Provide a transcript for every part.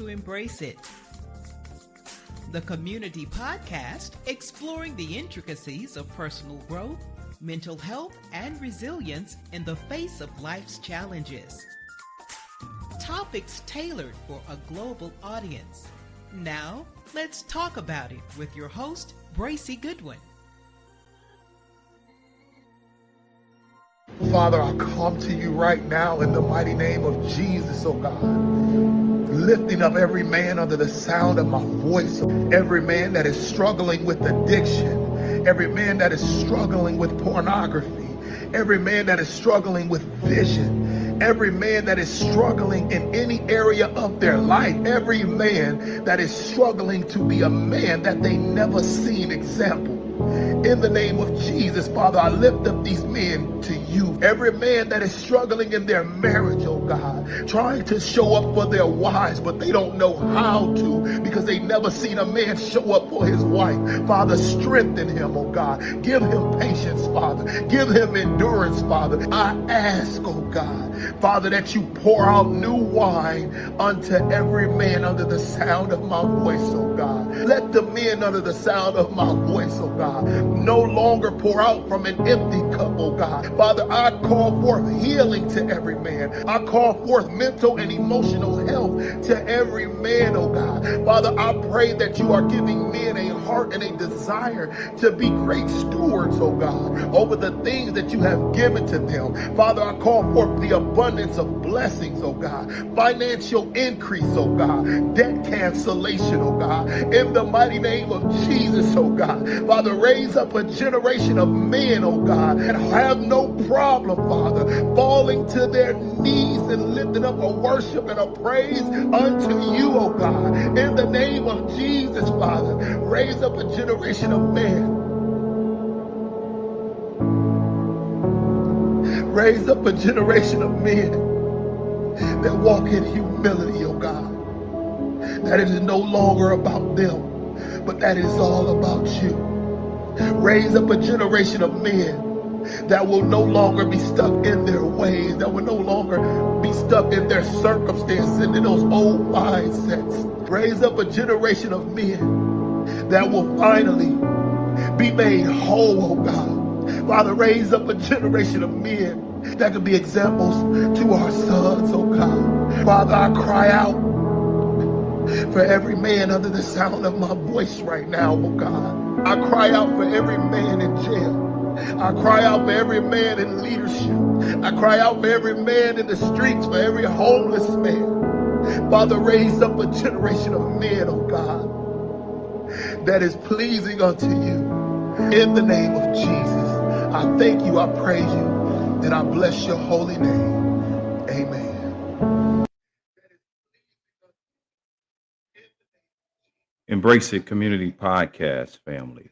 to embrace it. The Community Podcast, exploring the intricacies of personal growth, mental health, and resilience in the face of life's challenges. Topics tailored for a global audience. Now, let's talk about it with your host, Bracy Goodwin. Father, I come to you right now in the mighty name of Jesus, oh God. Lifting up every man under the sound of my voice, every man that is struggling with addiction, every man that is struggling with pornography, every man that is struggling with vision, every man that is struggling in any area of their life, every man that is struggling to be a man that they never seen example. In the name of Jesus, Father, I lift up these men to you. Every man that is struggling in their marriage, oh God, trying to show up for their wives, but they don't know how to because they never seen a man show up for his wife. Father, strengthen him, oh God. Give him patience, Father. Give him endurance, Father. I ask, oh God, Father, that you pour out new wine unto every man under the sound of my voice, oh God. Let the men under the sound of my voice, oh God, no longer pour out from an empty cup, oh God. Father, I call forth healing to every man. I call forth mental and emotional health to every man, oh God. Father, I pray that you are giving men a heart and a desire to be great stewards, oh God, over the things that you have given to them. Father, I call forth the abundance of blessings, oh God, financial increase, oh God, debt cancellation, oh God, in the mighty name of Jesus, oh God. Father, raise up a generation of men, oh God, that have no problem, Father, falling to their knees and lifting up a worship and a praise unto you, oh God. In the name of Jesus, Father, raise up a generation of men. Raise up a generation of men that walk in humility, oh God. That it is no longer about them, but that it is all about you. Raise up a generation of men that will no longer be stuck in their ways, that will no longer be stuck in their circumstances and in those old mindsets. Raise up a generation of men that will finally be made whole, oh God. Father, raise up a generation of men that can be examples to our sons, oh God. Father, I cry out for every man under the sound of my voice right now, oh God. I cry out for every man in jail. I cry out for every man in leadership. I cry out for every man in the streets, for every homeless man. Father, raise up a generation of men, oh God, that is pleasing unto you. In the name of Jesus, I thank you, I praise you, and I bless your holy name. Amen. Embrace It Community Podcast family.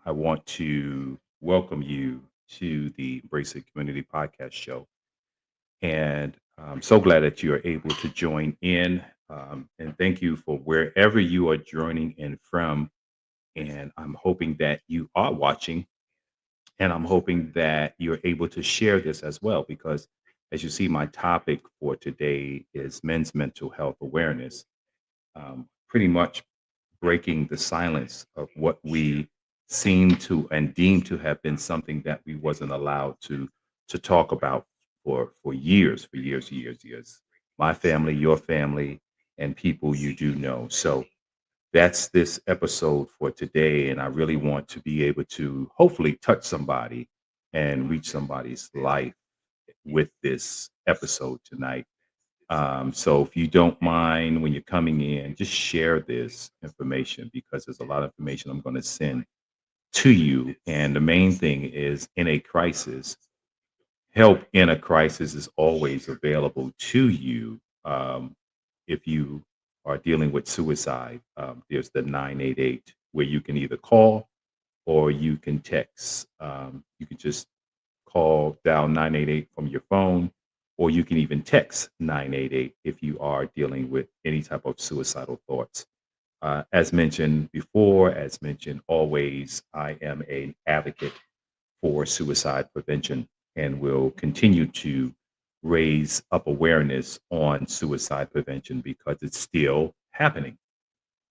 I want to welcome you to the Embrace It Community Podcast show. And I'm so glad that you are able to join in. And thank you for wherever you are joining in from. And I'm hoping that you are watching. And I'm hoping that you're able to share this as well, because as you see, my topic for today is men's mental health awareness. Pretty much breaking the silence of what we seem to and deem to have been something that we wasn't allowed to talk about for years, years. My family, your family, and people you do know. So that's this episode for today, and I really want to be able to hopefully touch somebody and reach somebody's life with this episode tonight. So if you don't mind, when you're coming in, just share this information, because there's a lot of information I'm going to send to you. And the main thing is, in a crisis, help in a crisis is always available to you. If you are dealing with suicide, there's the 988 where you can either call or you can text. You can just dial 988 from your phone, or you can even text 988 if you are dealing with any type of suicidal thoughts. As mentioned before, as mentioned always, I am an advocate for suicide prevention and will continue to raise up awareness on suicide prevention because it's still happening.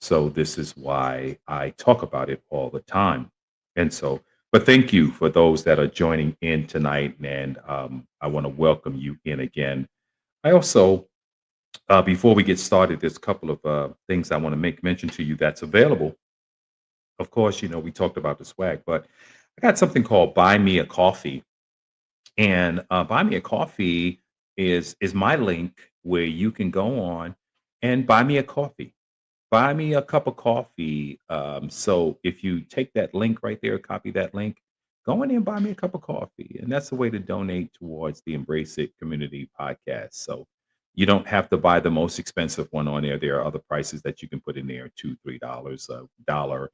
So this is why I talk about it all the time. And so, but thank you for those that are joining in tonight. And I want to welcome you in again. I also, before we get started, there's a couple of things I want to make mention to you that's available. Of course, we talked about the swag, but I got something called Buy Me a Coffee. And Buy Me a Coffee is my link where you can go on and buy me a coffee. Buy me a cup of coffee. So if you take that link right there, copy that link, go in there and buy me a cup of coffee. And that's a way to donate towards the Embrace It Community Podcast. So you don't have to buy the most expensive one on there. There are other prices that you can put in there, $2, $3, a dollar,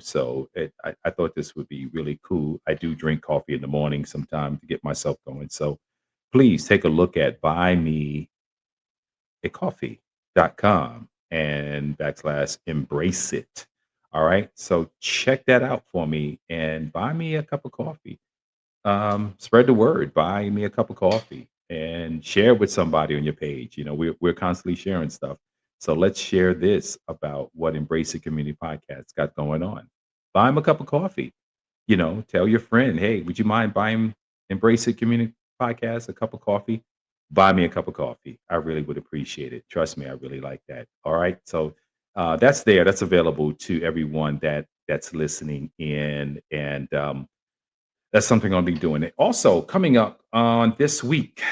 So I thought this would be really cool. I do drink coffee in the morning sometime to get myself going. So please take a look at buymeacoffee.com and backslash embrace it. All right. So check that out for me and buy me a cup of coffee. Spread the word, buy me a cup of coffee and share with somebody on your page. We're constantly sharing stuff. So let's share this about what Embrace It Community Podcast got going on. Buy them a cup of coffee. Tell your friend, hey, would you mind buying Embrace It Community Podcast a cup of coffee? Buy me a cup of coffee. I really would appreciate it. Trust me, I really like that. All right. So that's there. That's available to everyone that's listening in. And that's something I'll be doing. It also coming up on this week.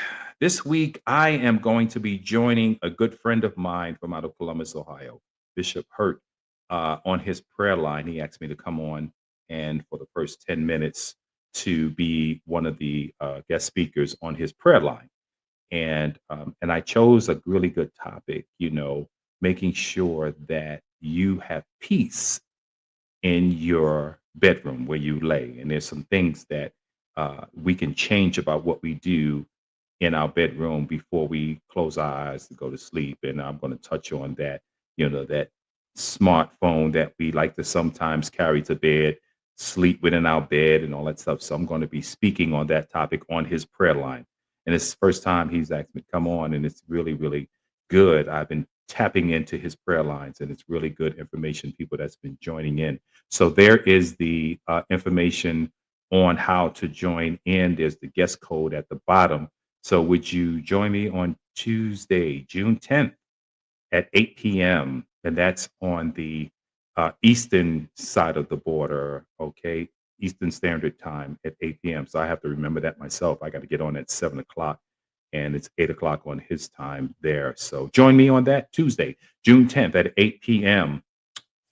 This week, I am going to be joining a good friend of mine from out of Columbus, Ohio, Bishop Hurt, on his prayer line. He asked me to come on and for the first 10 minutes to be one of the guest speakers on his prayer line. And I chose a really good topic, making sure that you have peace in your bedroom where you lay. And there's some things that we can change about what we do in our bedroom before we close our eyes to go to sleep. And I'm going to touch on that, that smartphone that we like to sometimes carry to bed, sleep within our bed and all that stuff. So I'm going to be speaking on that topic on his prayer line. And it's the first time he's asked me to come on, and it's really, really good. I've been tapping into his prayer lines, and it's really good information, people that's been joining in. So there is the information on how to join in. There's the guest code at the bottom. So would you join me on Tuesday, June 10th at 8 p.m.? And that's on the eastern side of the border, okay? Eastern Standard Time at 8 p.m. So I have to remember that myself. I got to get on at 7 o'clock, and it's 8 o'clock on his time there. So join me on that Tuesday, June 10th at 8 p.m.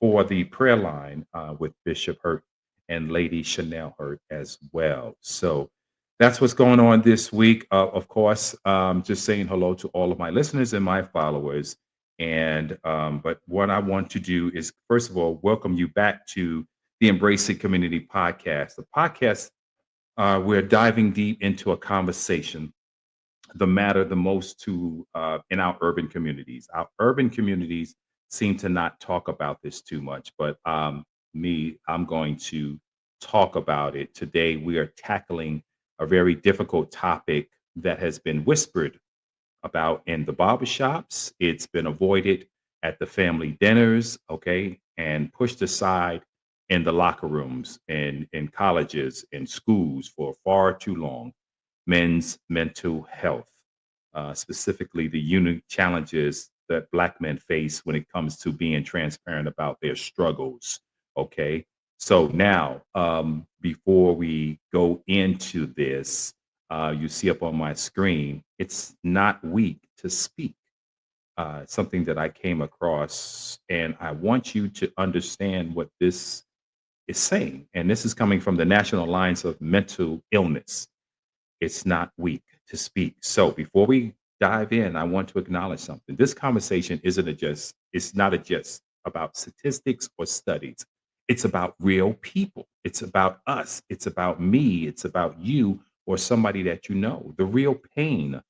for the prayer line with Bishop Hurt and Lady Chanel Hurt as well. So that's what's going on this week. Of course, just saying hello to all of my listeners and my followers. And but what I want to do is, first of all, welcome you back to the Embrace It Community Podcast. The podcast, we're diving deep into a conversation, the matter the most to in our urban communities. Our urban communities seem to not talk about this too much, but I'm going to talk about it. Today, we are tackling a very difficult topic that has been whispered about in the barbershops. It's been avoided at the family dinners, okay, and pushed aside in the locker rooms and in colleges and schools for far too long. Men's mental health, specifically the unique challenges that Black men face when it comes to being transparent about their struggles. Okay. So now, before we go into this, you see up on my screen, it's not weak to speak. Something that I came across, and I want you to understand what this is saying. And this is coming from the National Alliance of Mental Illness. It's not weak to speak. So before we dive in, I want to acknowledge something. This conversation it's not just about statistics or studies. It's about real people. It's about us. It's about me. It's about you or somebody that you know. The real pain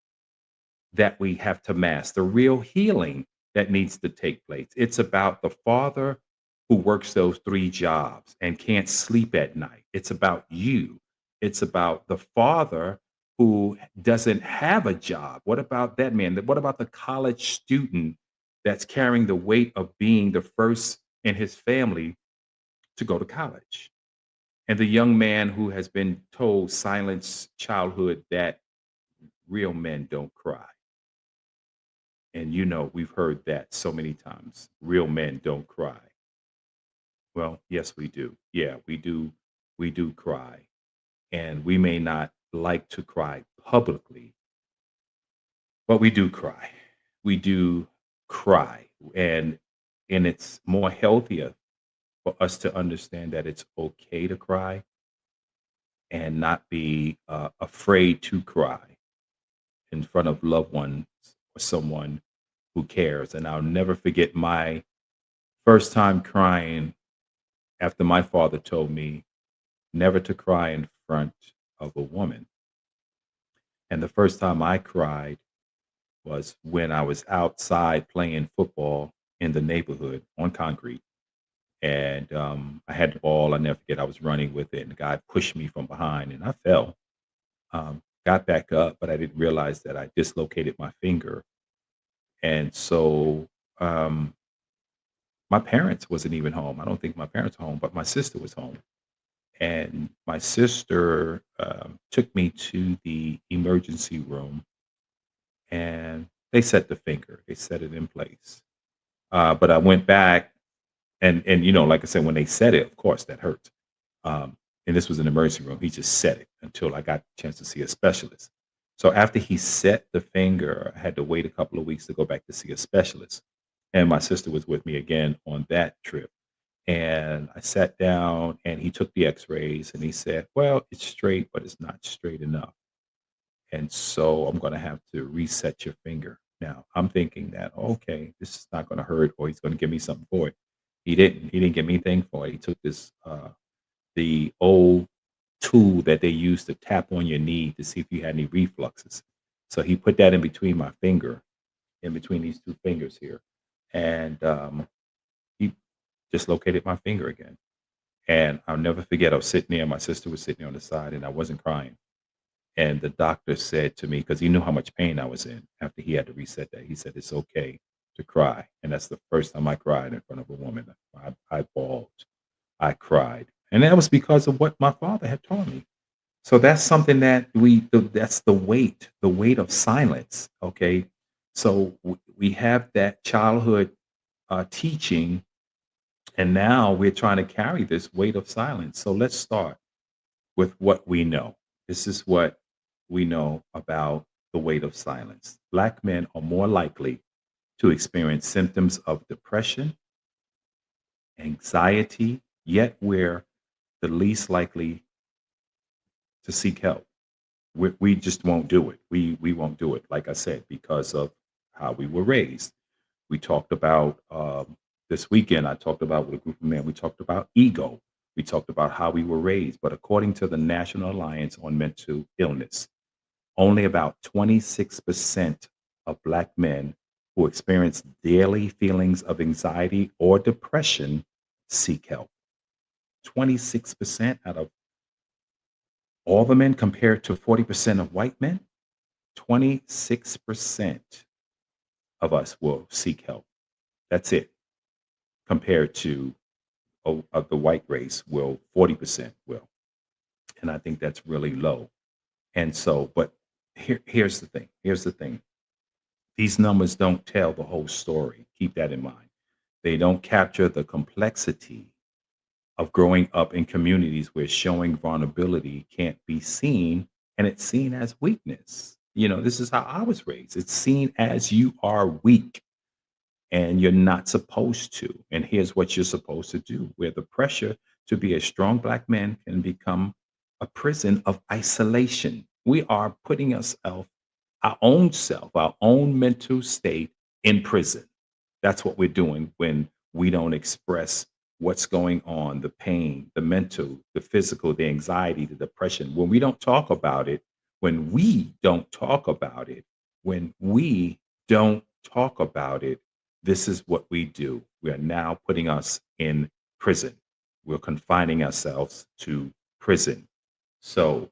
that we have to mask, the real healing that needs to take place. It's about the father who works those 3 jobs and can't sleep at night. It's about you. It's about the father who doesn't have a job? What about that man? What about the college student that's carrying the weight of being the first in his family to go to college? And the young man who has been told silence childhood that real men don't cry. And we've heard that so many times. Real men don't cry. Well, yes, we do. Yeah, we do. We do cry. And we may not like to cry publicly, but we do cry. We do cry. And it's more healthier for us to understand that it's okay to cry and not be afraid to cry in front of loved ones or someone who cares. And I'll never forget my first time crying after my father told me never to cry in front of a woman. And the first time I cried was when I was outside playing football in the neighborhood on concrete. And I had the ball. I never forget. I was running with it, and the guy pushed me from behind, and I fell. Got back up, but I didn't realize that I dislocated my finger. And so my parents wasn't even home. I don't think my parents were home, but my sister was home. And my sister took me to the emergency room, and they set the finger. They set it in place. But I went back, and like I said, when they set it, of course, that hurt. And this was an emergency room. He just set it until I got a chance to see a specialist. So after he set the finger, I had to wait a couple of weeks to go back to see a specialist. And my sister was with me again on that trip. And I sat down, and he took the x-rays, and he said, well, it's straight, but it's not straight enough. And so I'm going to have to reset your finger. Now I'm thinking that, okay, this is not going to hurt, or he's going to give me something for it. He didn't. He didn't give me anything for it. He took the old tool that they use to tap on your knee to see if you had any refluxes. So he put that in between my finger, in between these two fingers here, and he dislocated my finger again. And I'll never forget. I was sitting there. My sister was sitting on the side, and I wasn't crying. And the doctor said to me, because he knew how much pain I was in after he had to reset that, he said, it's okay to cry. And that's the first time I cried in front of a woman. I bawled. I cried. And that was because of what my father had taught me. So that's something that that's the weight of silence. Okay. So we have that childhood teaching, and now we're trying to carry this weight of silence. So let's start with what we know. This is what we know about the weight of silence. Black men are more likely to experience symptoms of depression, anxiety, yet we're the least likely to seek help. We just won't do it. We won't do it, like I said, because of how we were raised. We talked about this weekend, I talked about with a group of men, we talked about ego. We talked about how we were raised. But according to the National Alliance on Mental Illness, only about 26% of Black men who experience daily feelings of anxiety or depression seek help. 26% out of all the men, compared to 40% of white men. 26% of us will seek help. That's it. Compared to of the white race, 40% will. And I think that's really low. And so, but here's the thing. Here's the thing. These numbers don't tell the whole story. Keep that in mind. They don't capture the complexity of growing up in communities where showing vulnerability can't be seen, and it's seen as weakness. This is how I was raised. It's seen as you are weak and you're not supposed to. And here's what you're supposed to do, where the pressure to be a strong Black man can become a prison of isolation. We are putting ourselves, our own self, our own mental state in prison. That's what we're doing when we don't express what's going on, the pain, the mental, the physical, the anxiety, the depression. When we don't talk about it, when we don't talk about it, this is what we do. We are now putting us in prison. We're confining ourselves to prison. So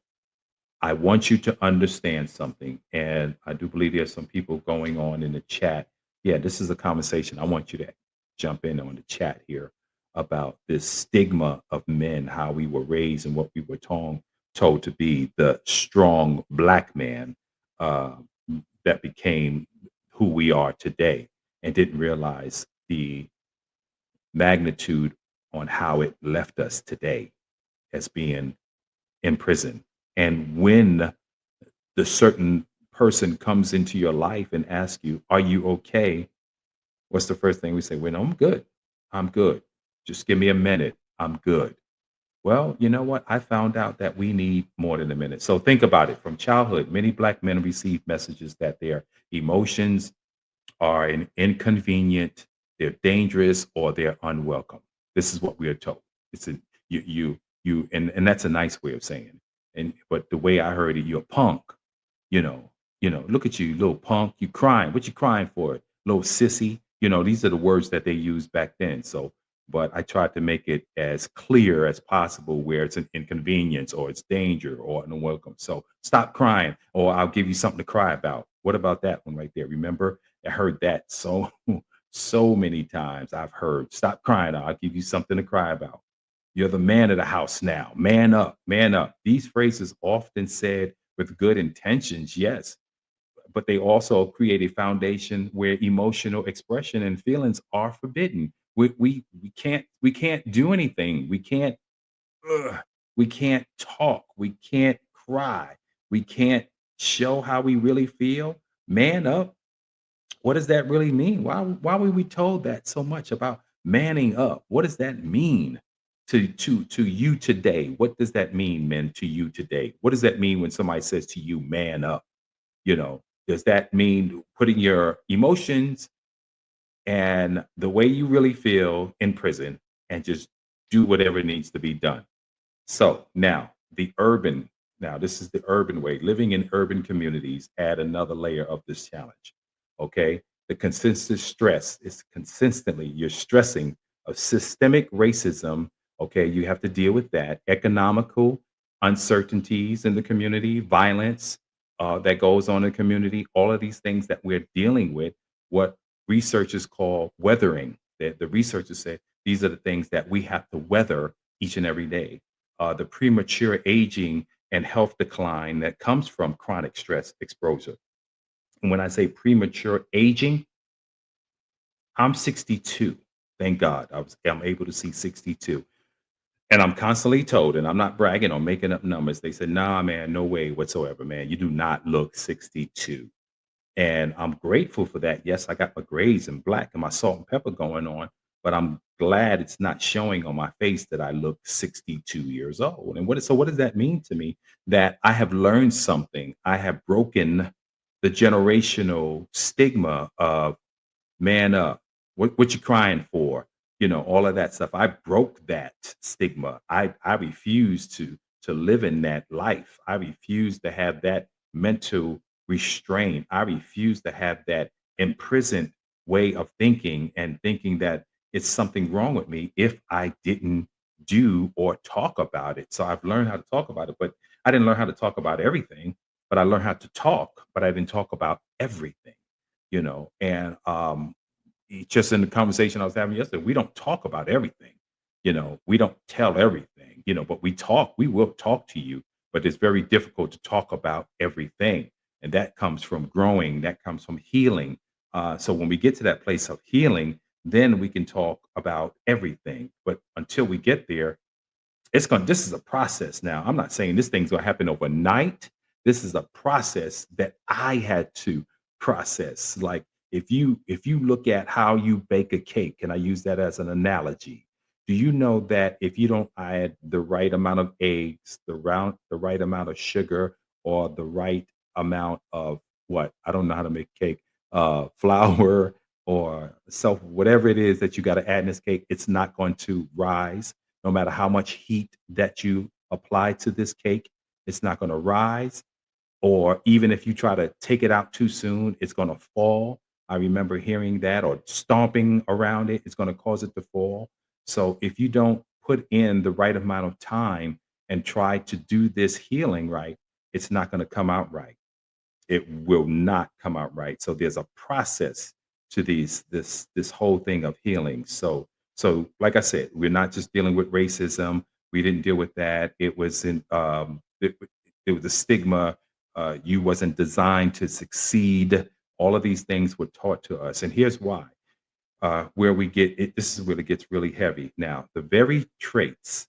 I want you to understand something. And I do believe there's some people going on in the chat. Yeah, this is a conversation. I want you to jump in on the chat here about this stigma of men, how we were raised and what we were told to be the strong black man uh, that became who we are today and didn't realize the magnitude on how it left us today as being in prison. And when the certain person comes into your life and asks you, "Are you okay?" What's the first thing we say? Well, no, I'm good. I'm good. Just give me a minute. I'm good. Well, you know what? I found out that we need more than a minute. So think about it. From childhood, many black men receive messages that their emotions are inconvenient, they're dangerous, or they're unwelcome. This is what we are told. It's a and that's a nice way of saying it. And but the way I heard it, you're a punk, look at you, little punk, you crying. What you crying for? Little sissy. These are the words that they used back then. So, but I tried to make it as clear as possible where it's an inconvenience or it's danger or an unwelcome. So stop crying, or I'll give you something to cry about. What about that one right there? Remember, I heard that so many times. I've heard, stop crying, I'll give you something to cry about. You're the man of the house now. Man up, man up. These phrases often said with good intentions, yes, but they also create a foundation where emotional expression and feelings are forbidden. We can't do anything. Ugh, we can't talk. We can't cry. We can't show how we really feel. Man up. What does that really mean? Why were we told that so much about manning up? What does that mean to you today? What does that mean, men, to you today? What does that mean when somebody says to you, man up? Does that mean putting your emotions and the way you really feel in prison and just do whatever needs to be done? So now this is the urban way. Living in urban communities add another layer of this challenge. Okay. The consistent stress is consistently, you're stressing of systemic racism. Okay. You have to deal with that. Economical uncertainties in the community, violence that goes on in the community, all of these things that we're dealing with, what researchers call weathering. The researchers say these are the things that we have to weather each and every day. The premature aging and health decline that comes from chronic stress exposure. And when I say premature aging, I'm 62. Thank God I'm able to see 62. And I'm constantly told, and I'm not bragging or making up numbers. They said, nah, man, no way whatsoever, man. You do not look 62. And I'm grateful for that. Yes, I got my grays and black and my salt and pepper going on, but I'm glad it's not showing on my face that I look 62 years old. And what does that mean to me? That I have learned something. I have broken the generational stigma of man up. What you crying for? All of that stuff. I broke that stigma. I refuse to live in that life. I refuse to have that mental restraint. I refuse to have that imprisoned way of thinking and thinking that it's something wrong with me if I didn't do or talk about it. So I've learned how to talk about it, but I didn't learn how to talk about everything, but I learned how to talk, but I didn't talk about everything, and just in the conversation I was having yesterday, we don't talk about everything. We don't tell everything, but we will talk to you, but it's very difficult to talk about everything. And that comes from growing, that comes from healing. So when we get to that place of healing, then we can talk about everything. But until we get there, this is a process now. I'm not saying this thing's gonna happen overnight. This is a process that I had to process. Like if you look at how you bake a cake, and I use that as an analogy, do you know that if you don't add the right amount of eggs, the right amount of sugar, or the right amount of what? I don't know how to make cake, flour or whatever it is that you got to add in this cake, it's not going to rise no matter how much heat that you apply to this cake, it's not going to rise. Or even if you try to take it out too soon, it's going to fall. I remember hearing that, or stomping around it, it's going to cause it to fall. So if you don't put in the right amount of time and try to do this healing right, it's not going to come out right. It will not come out right. So there's a process to this whole thing of healing. So like I said, we're not just dealing with racism. We didn't deal with that. It was in it was a stigma. You wasn't designed to succeed. All of these things were taught to us, and here's why. Where we get it, this is where it gets really heavy. Now, the very traits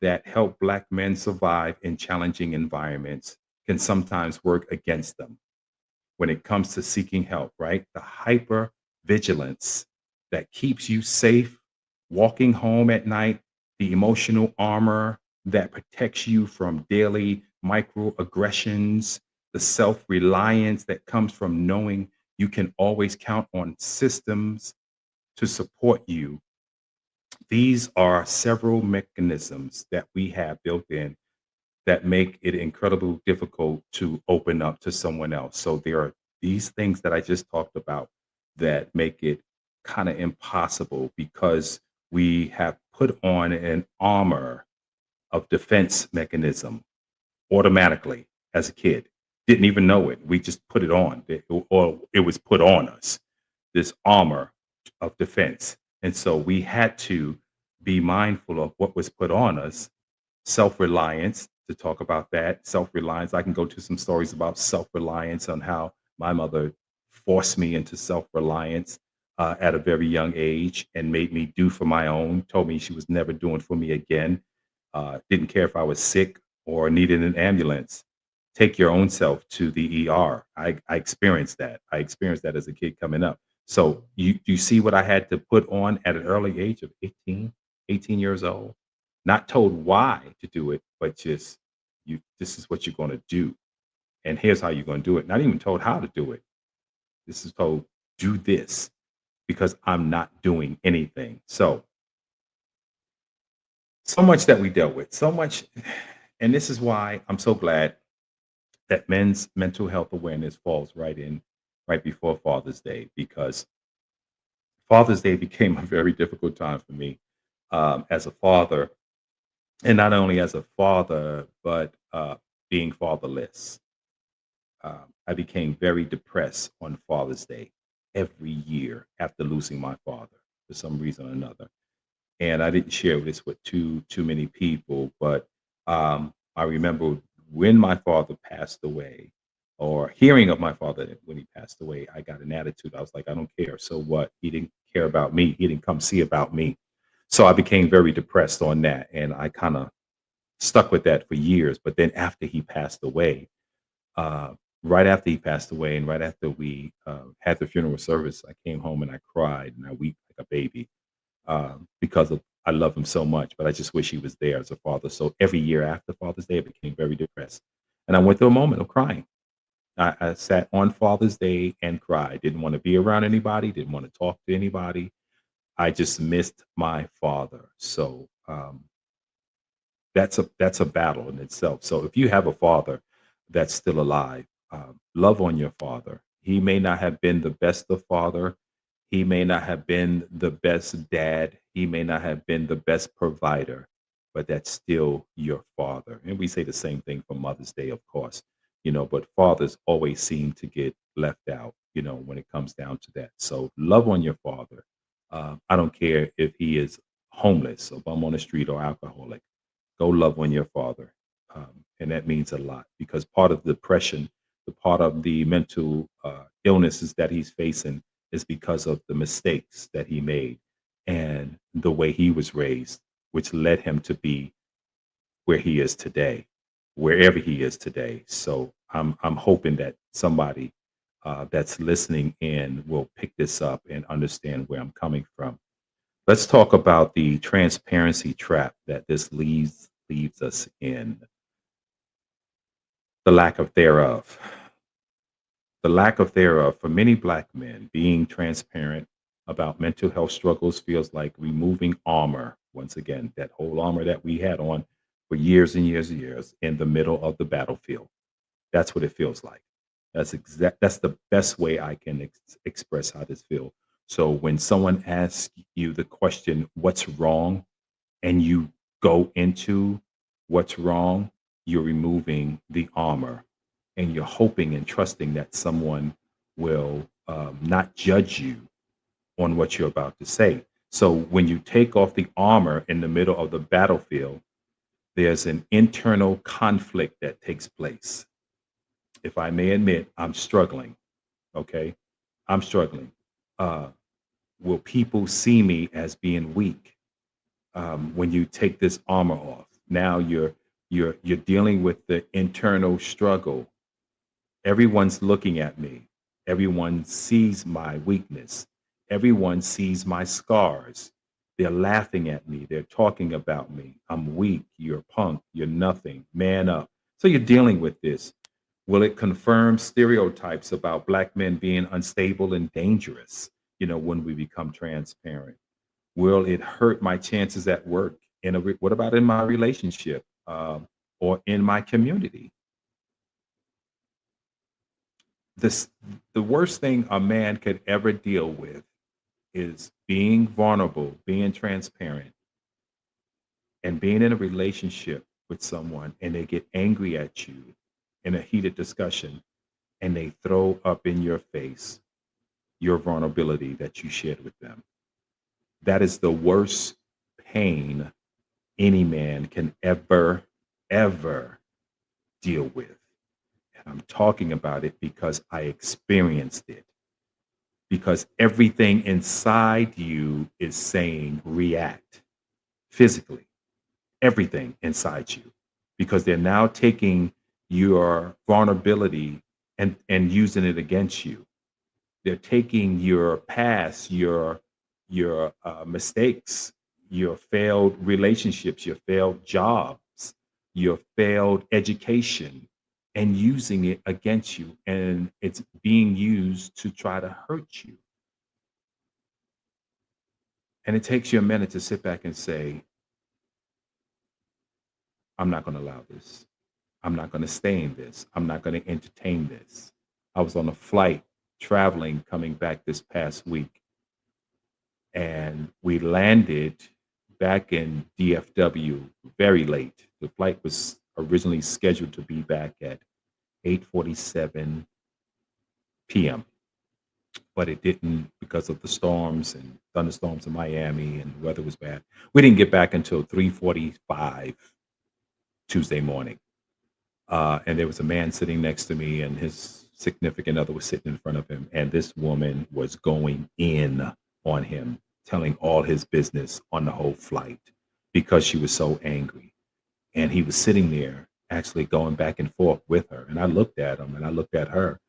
that help Black men survive in challenging environments can sometimes work against them when it comes to seeking help, right? The hyper vigilance that keeps you safe walking home at night, the emotional armor that protects you from daily microaggressions, the self reliance that comes from knowing you can always count on systems to support you. These are several mechanisms that we have built in that make it incredibly difficult to open up to someone else. So there are these things that I just talked about that make it kind of impossible because we have put on an armor of defense mechanism automatically as a kid. Didn't even know it. We just put it on, or it was put on us, this armor of defense. And so we had to be mindful of what was put on us. Self reliance, to talk about that. Self reliance. I can go to some stories about self reliance on how my mother forced me into self reliance at a very young age and made me do for my own, told me she was never doing for me again. Didn't care if I was sick or needed an ambulance. Take your own self to the ER. I experienced that. I experienced that as a kid coming up. So you see what I had to put on at an early age of 18 years old? Not told why to do it, but just this is what you're going to do. And here's how you're going to do it. Not even told how to do it. This is told, do this because I'm not doing anything. So much that we dealt with, so much. And this is why I'm so glad that men's mental health awareness falls right before Father's Day, because Father's Day became a very difficult time for me as a father, and not only as a father, but being fatherless. I became very depressed on Father's Day every year after losing my father for some reason or another. And I didn't share this with too many people, but I remember when my father passed away, or hearing of my father when he passed away, I got an attitude. I was like, I don't care. So what? He didn't care about me. He didn't come see about me. So I became very depressed on that, and I kind of stuck with that for years. But then after he passed away, uh, right after he passed away, and right after we had the funeral service, I came home and I cried and I wept like a baby because of I love him so much, but I just wish he was there as a father. So every year after Father's Day, I became very depressed, and I went through a moment of crying. I sat on Father's Day and cried. Didn't want to be around anybody. Didn't want to talk to anybody. I just missed my father. So that's a battle in itself. So if you have a father that's still alive, love on your father. He may not have been the best of father. He may not have been the best dad. He may not have been the best provider, but that's still your father. And we say the same thing for Mother's Day, of course, but fathers always seem to get left out, when it comes down to that. So love on your father. I don't care if he is homeless or bum on the street or alcoholic. Go love on your father. And that means a lot, because part of the depression, the part of the mental illnesses that he's facing is because of the mistakes that he made and the way he was raised, which led him to be where he is today, wherever he is today. So I'm hoping that somebody that's listening in will pick this up and understand where I'm coming from. Let's talk about the transparency trap that this leaves us in, the lack of thereof. The lack of thereof for many Black men, being transparent about mental health struggles feels like removing armor. Once again, that whole armor that we had on for years and years and years in the middle of the battlefield. That's what it feels like. That's the best way I can express how this feels. So when someone asks you the question, what's wrong? And you go into what's wrong, you're removing the armor, and you're hoping and trusting that someone will not judge you on what you're about to say. So when you take off the armor in the middle of the battlefield, there's an internal conflict that takes place. If I may admit, I'm struggling. Okay. I'm struggling. Uh, will people see me as being weak when you take this armor off? Now you're dealing with the internal struggle. Everyone's looking at me. Everyone sees my weakness. Everyone sees my scars. They're laughing at me. They're talking about me. I'm weak. You're a punk. You're nothing. Man up. So you're dealing with this. Will it confirm stereotypes about Black men being unstable and dangerous, when we become transparent? Will it hurt my chances at work? What about in my relationship or in my community? This The worst thing a man could ever deal with is being vulnerable, being transparent, and being in a relationship with someone and they get angry at you in a heated discussion and they throw up in your face your vulnerability that you shared with them. That is the worst pain any man can ever deal with. And I'm talking about it because I experienced it. Because everything inside you is saying react physically, everything inside you, because they're now taking your vulnerability and using it against you. They're taking your past, your mistakes, your failed relationships, your failed jobs, your failed education, and using it against you. And it's being used to try to hurt you. And it takes you a minute to sit back and say, I'm not going to allow this. I'm not going to stay in this. I'm not going to entertain this. I was on a flight traveling, coming back this past week, and we landed back in DFW very late. The flight was originally scheduled to be back at 8:47 p.m., but it didn't because of the storms and thunderstorms in Miami and the weather was bad. We didn't get back until 3:45 Tuesday morning. And there was a man sitting next to me, and his significant other was sitting in front of him, and this woman was going in on him, telling all his business on the whole flight because she was so angry. And he was sitting there actually going back and forth with her. And I looked at him and I looked at her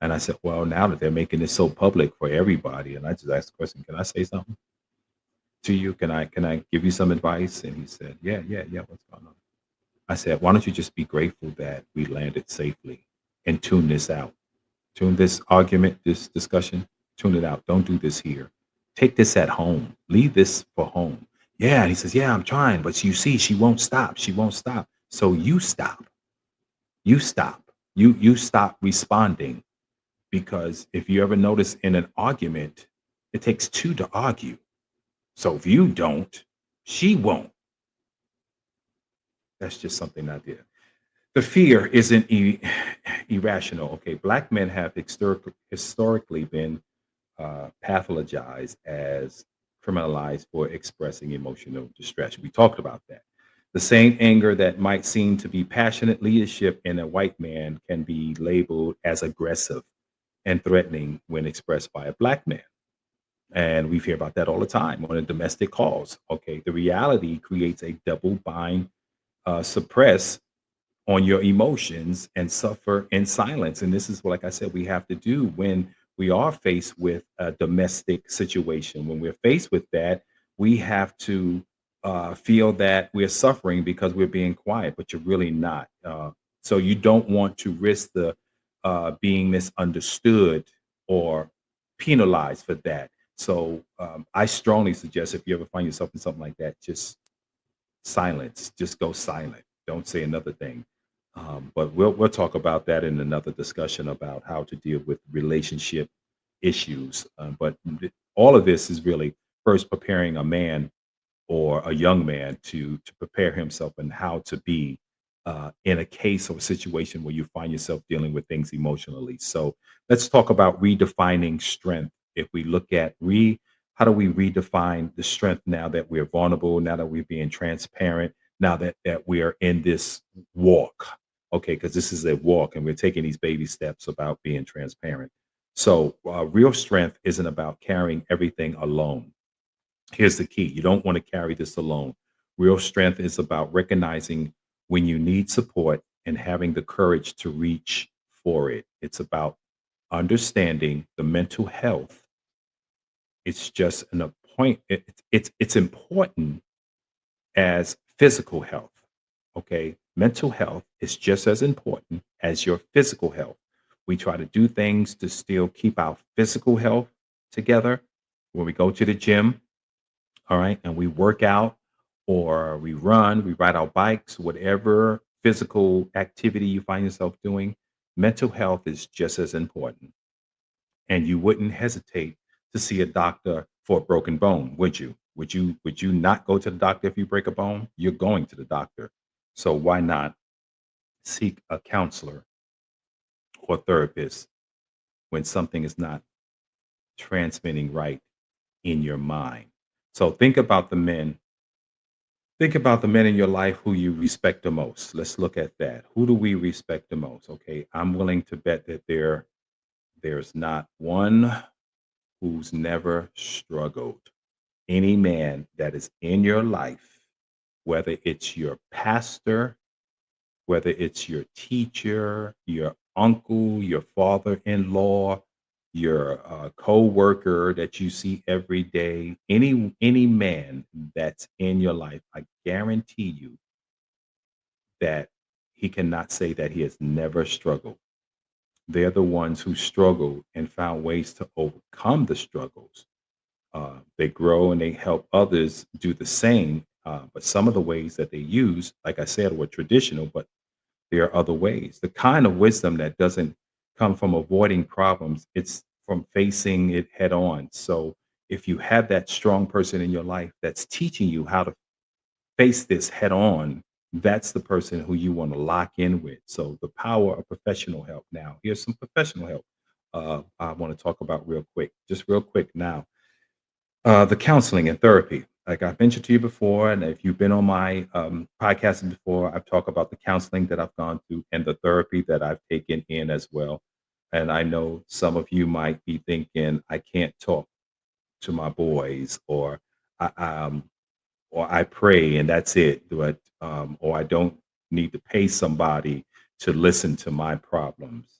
and I said, well, now that they're making this so public for everybody, and I just asked the question, can I say something to you? Can I give you some advice? And he said, yeah, what's going on? I said, why don't you just be grateful that we landed safely and tune this out? Tune this argument, this discussion, tune it out. Don't do this here. Take this at home. Leave this for home. Yeah. And he says, yeah, I'm trying. But you see, she won't stop. She won't stop. So you stop. You stop. You stop responding. Because if you ever notice in an argument, it takes two to argue. So if you don't, she won't. That's just something I did. The fear isn't irrational. Okay, Black men have historically been pathologized as criminalized for expressing emotional distress. We talked about that. The same anger that might seem to be passionate leadership in a white man can be labeled as aggressive and threatening when expressed by a Black man. And we hear about that all the time on a domestic calls. Okay, the reality creates a double bind, suppress on your emotions and suffer in silence. And this is what, like I said, we have to do when we are faced with a domestic situation. When we're faced with that, we have to feel that we're suffering because we're being quiet, but you're really not. So you don't want to risk the being misunderstood or penalized for that. So I strongly suggest if you ever find yourself in something like that, just silence, just go silent. Don't say another thing. But we'll talk about that in another discussion about how to deal with relationship issues. All of this is really first preparing a man or a young man to prepare himself and how to be in a case or a situation where you find yourself dealing with things emotionally. So let's talk about redefining strength. If we look at how do we redefine the strength now that we're vulnerable, now that we're being transparent, now that we are in this walk? Okay, because this is a walk, and we're taking these baby steps about being transparent. So real strength isn't about carrying everything alone. Here's the key: you don't want to carry this alone. Real strength is about recognizing when you need support and having the courage to reach for it. It's about understanding the mental health. It's just an appoint. It's important as physical health. Okay, mental health is just as important as your physical health. We try to do things to still keep our physical health together. When we go to the gym, all right, and we work out or we run, we ride our bikes, whatever physical activity you find yourself doing, mental health is just as important. And you wouldn't hesitate to see a doctor for a broken bone, would you? Would you not go to the doctor if you break a bone? You're going to the doctor. So why not seek a counselor or therapist when something is not transmitting right in your mind? So think about the men in your life who you respect the most. Let's look at that. Who do we respect the most? Okay, I'm willing to bet that there's not one who's never struggled. Any man that is in your life, whether it's your pastor, whether it's your teacher, your uncle, your father-in-law, your co-worker that you see every day, any man that's in your life, I guarantee you that he cannot say that he has never struggled. They're the ones who struggled and found ways to overcome the struggles. They grow and they help others do the same. But some of the ways that they use, like I said, were traditional, but there are other ways. The kind of wisdom that doesn't come from avoiding problems, it's from facing it head on. So if you have that strong person in your life that's teaching you how to face this head on, that's the person who you want to lock in with. So the power of professional help. Now, here's some professional help I want to talk about real quick, just real quick now. The counseling and therapy. Like I've mentioned to you before, and if you've been on my podcast before, I've talked about the counseling that I've gone through and the therapy that I've taken in as well. And I know some of you might be thinking, I can't talk to my boys, I, or I pray and that's it. But or I don't need to pay somebody to listen to my problems.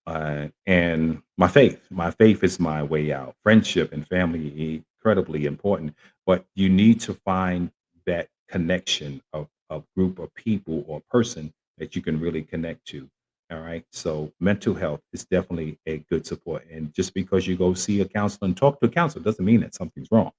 And my faith is my way out. Friendship and family incredibly important, but you need to find that connection of group of people or person that you can really connect to. All right. So mental health is definitely a good support. And just because you go see a counselor and talk to a counselor doesn't mean that something's wrong.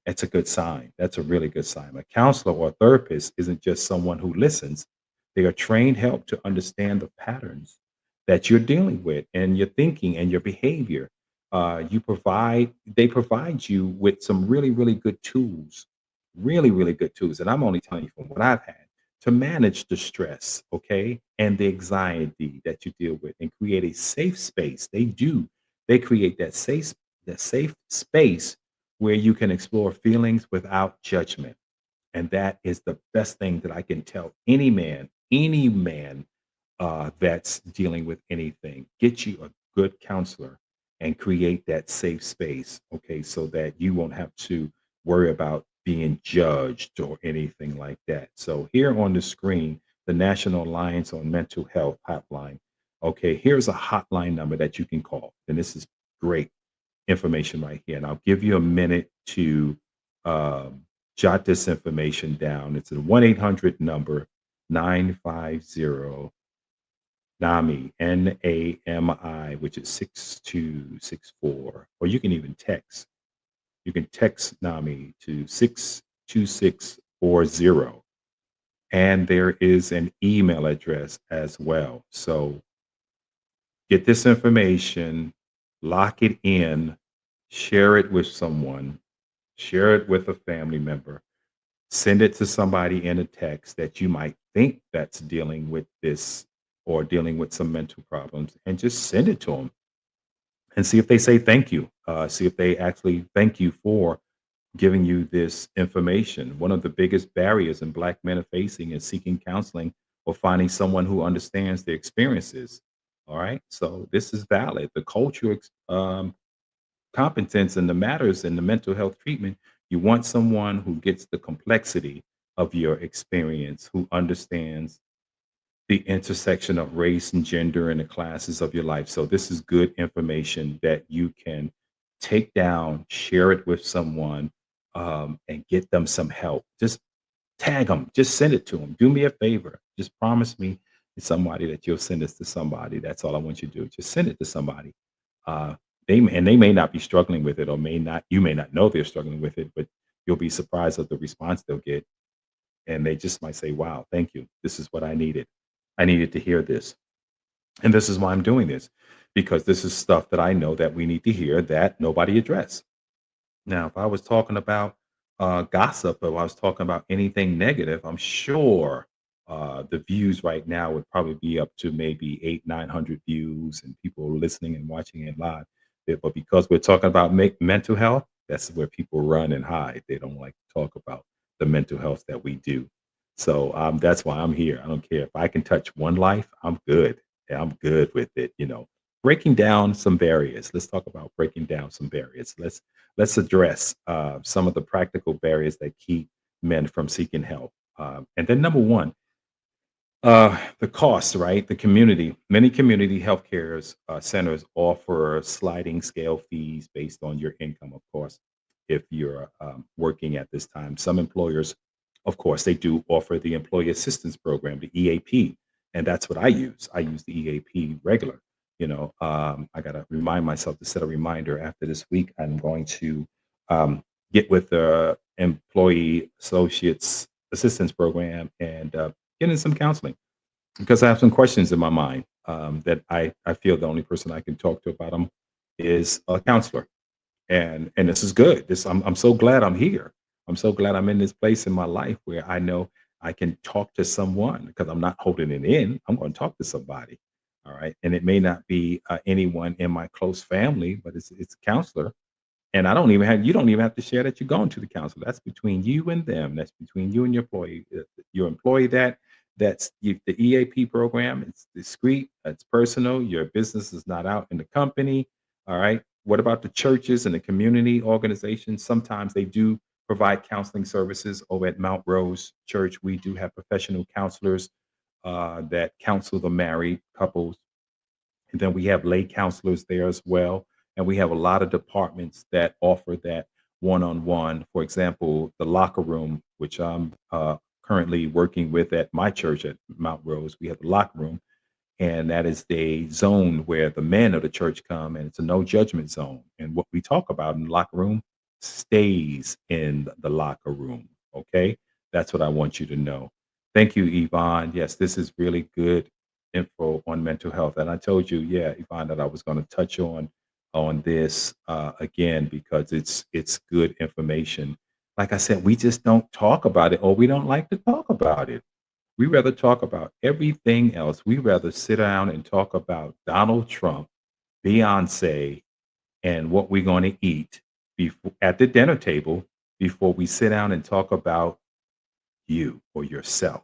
That's a good sign. That's a really good sign. A counselor or a therapist isn't just someone who listens. They are trained help to understand the patterns that you're dealing with and your thinking and your behavior. They provide you with some really, really good tools, really, really good tools. And I'm only telling you from what I've had to manage the stress, okay, and the anxiety that you deal with and create a safe space. They create that safe space where you can explore feelings without judgment. And that is the best thing that I can tell any man that's dealing with anything. Get you a good counselor and create that safe space, okay, so that you won't have to worry about being judged or anything like that. So, here on the screen, the National Alliance on Mental Health hotline. Okay, here's a hotline number that you can call. And this is great information right here. And I'll give you a minute to um, jot this information down. It's a 1-800 number, 950 NAMI, NAMI, which is 6264. Or you can even text. You can text NAMI to 62640. And there is an email address as well. So get this information, lock it in, share it with someone, share it with a family member, send it to somebody in a text that you might think that's dealing with this or dealing with some mental problems, and just send it to them and see if they say thank you. See if they actually thank you for giving you this information. One of the biggest barriers in Black men are facing is seeking counseling or finding someone who understands their experiences. All right. So this is valid. The cultural competence and the matters in the mental health treatment, you want someone who gets the complexity of your experience, who understands the intersection of race and gender and the classes of your life. So this is good information that you can take down, share it with someone, and get them some help. Just tag them, just send it to them. Do me a favor. Just promise me it's somebody that you'll send this to somebody. That's all I want you to do. Just send it to somebody. Uh, they may not be struggling with it, or may not. You may not know they're struggling with it, but you'll be surprised at the response they'll get, and they just might say, "Wow, thank you. This is what I needed. I needed to hear this, and this is why I'm doing this, because this is stuff that I know that we need to hear that nobody addressed." Now, if I was talking about gossip, or I was talking about anything negative, I'm sure the views right now would probably be up to maybe 900 views, and people listening and watching it live. But because we're talking about mental health, that's where people run and hide. They don't like to talk about the mental health that we do. So that's why I'm here. I don't care if I can touch one life. I'm good. Yeah, I'm good with it. Breaking down some barriers. Let's talk about breaking down some barriers. Let's address some of the practical barriers that keep men from seeking help. And then number one, the cost, right? The community. Many community healthcare centers offer sliding scale fees based on your income, of course, if you're working at this time. Some employers, of course, they do offer the Employee Assistance Program, the EAP, and that's what I use. I use the EAP regular. I got to remind myself to set a reminder after this week. I'm going to um, get with the Employee Associates Assistance Program and get in some counseling, because I have some questions in my mind that I feel the only person I can talk to about them is a counselor. And this is good. I'm so glad I'm here. I'm so glad I'm in this place in my life where I know I can talk to someone, because I'm not holding it in. I'm going to talk to somebody. All right. And it may not be anyone in my close family, but it's a counselor. And you don't even have to share that you're going to the counselor. That's between you and them. That's between you and your employee. The EAP program. It's discreet. It's personal. Your business is not out in the company. All right. What about the churches and the community organizations? Sometimes they do provide counseling services. Over at Mount Rose Church, we do have professional counselors that counsel the married couples, and then we have lay counselors there as well. And we have a lot of departments that offer that one on one. For example, the locker room, which I'm currently working with at my church at Mount Rose, we have the locker room. And that is the zone where the men of the church come, and it's a no judgment zone. And what we talk about in the locker room stays in the locker room. Okay. That's what I want you to know. Thank you, Yvonne. Yes, this is really good info on mental health. And I told you, yeah, Yvonne, that I was going to touch on this again, because it's good information. Like I said, we just don't talk about it, or we don't like to talk about it. We rather talk about everything else. We rather sit down and talk about Donald Trump, Beyonce, and what we're going to eat at the dinner table, before we sit down and talk about you or yourself.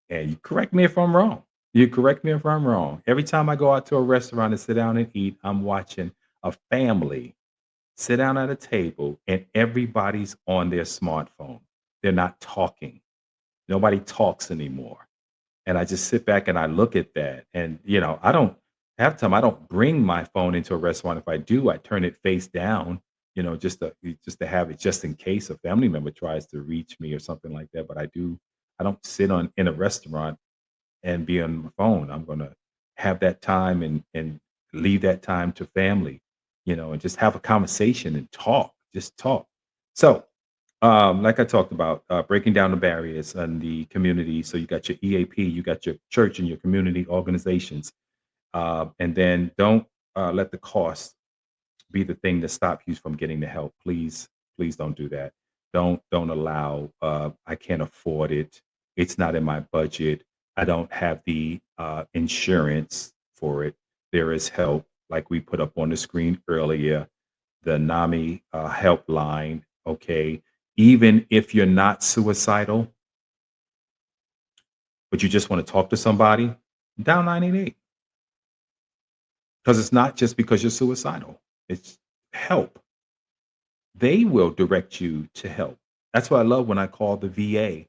And you correct me if I'm wrong. You correct me if I'm wrong. Every time I go out to a restaurant and sit down and eat, I'm watching a family sit down at a table and everybody's on their smartphone. They're not talking. Nobody talks anymore. And I just sit back and I look at that. And, I don't half the time I don't bring my phone into a restaurant. If I do, I turn it face down, just to have it, just in case a family member tries to reach me or something like that. But I don't sit in a restaurant and be on my phone. I'm gonna have that time and leave that time to family, and just have a conversation and talk, just talk. So like I talked about, breaking down the barriers and the community. So you got your EAP, you got your church and your community organizations, and then don't let the cost be the thing that stop you from getting the help. Please, please don't do that. Don't allow. I can't afford it. It's not in my budget. I don't have the insurance for it. There is help, like we put up on the screen earlier, the NAMI helpline. Okay. Even if you're not suicidal, but you just want to talk to somebody, down 988. Because it's not just because you're suicidal, it's help. They will direct you to help. That's what I love when I call the VA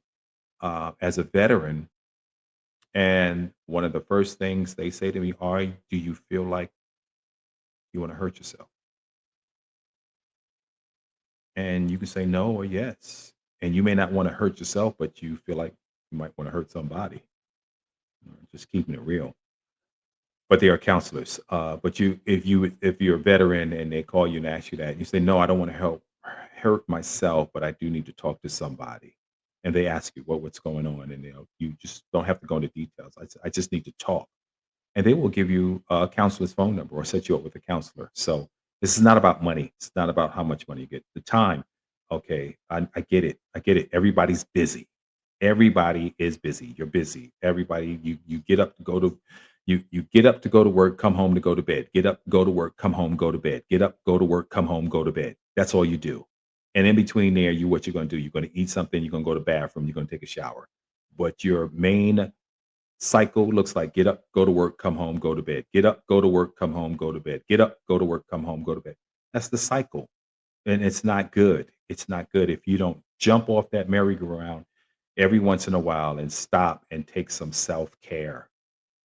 as a veteran. And one of the first things they say to me are, do you feel like you want to hurt yourself? And you can say no or yes. And you may not want to hurt yourself, but you feel like you might want to hurt somebody. Just keeping it real. But they are counselors. But if you're a veteran and they call you and ask you that, you say, no, I don't want to hurt myself, but I do need to talk to somebody. And they ask you what's going on, and you just don't have to go into details. I just need to talk, and they will give you a counselor's phone number or set you up with a counselor. So this is not about money. It's not about how much money you get. The time, okay, I get it. I get it. Everybody's busy. Everybody is busy. You're busy. Everybody, you get up to go to you get up to go to work, come home to go to bed. Get up, go to work, come home, go to bed. Get up, go to work, come home, go to bed. That's all you do. And in between there, what you're going to do? You're going to eat something. You're going to go to the bathroom. You're going to take a shower. But your main cycle looks like get up, go to work, come home, go to bed. Get up, go to work, come home, go to bed. Get up, go to work, come home, go to bed. That's the cycle. And it's not good. It's not good if you don't jump off that merry-go-round every once in a while and stop and take some self-care.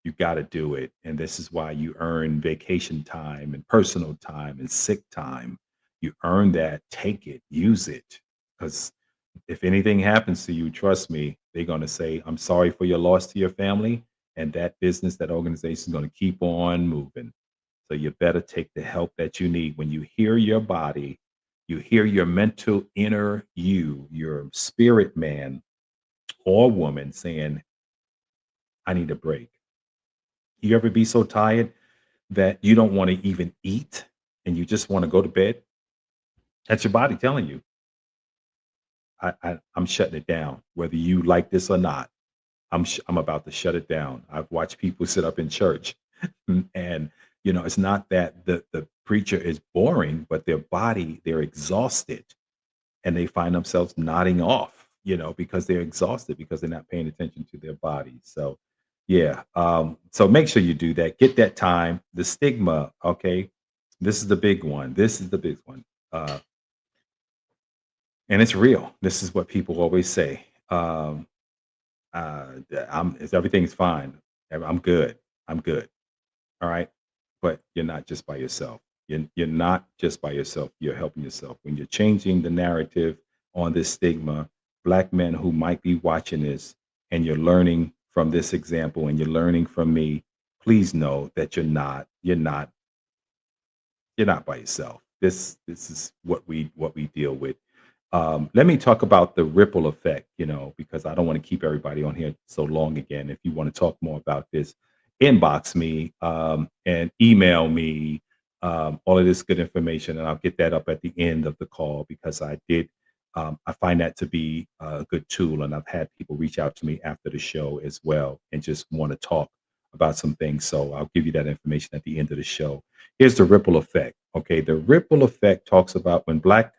You got to do it. And this is why you earn vacation time and personal time and sick time. You earn that. Take it, use it. Because if anything happens to you, trust me, they're going to say, I'm sorry for your loss to your family. And that business, that organization is going to keep on moving. So you better take the help that you need. When you hear your body, you hear your mental inner you, your spirit man or woman saying, I need a break. You ever be so tired that you don't want to even eat and you just want to go to bed? That's your body telling you, I'm shutting it down. Whether you like this or not, I'm about to shut it down. I've watched people sit up in church and it's not that the preacher is boring, but their body, they're exhausted and they find themselves nodding off, because they're exhausted because they're not paying attention to their bodies. So yeah. So make sure you do that. Get that time. The stigma, okay. This is the big one. This is the big one. And it's real. This is what people always say. Uh, everything's fine. I'm good. I'm good. All right. But you're not just by yourself. You're not just by yourself. You're helping yourself. When you're changing the narrative on this stigma, Black men who might be watching this and you're learning from this example and you're learning from me, please know that you're not by yourself. This is what we deal with. Let me talk about the ripple effect, because I don't want to keep everybody on here so long again. If you want to talk more about this, inbox me and email me all of this good information, and I'll get that up at the end of the call because I find that to be a good tool, and I've had people reach out to me after the show as well and just want to talk about some things. So I'll give you that information at the end of the show. Here's the ripple effect. Okay, the ripple effect talks about when Black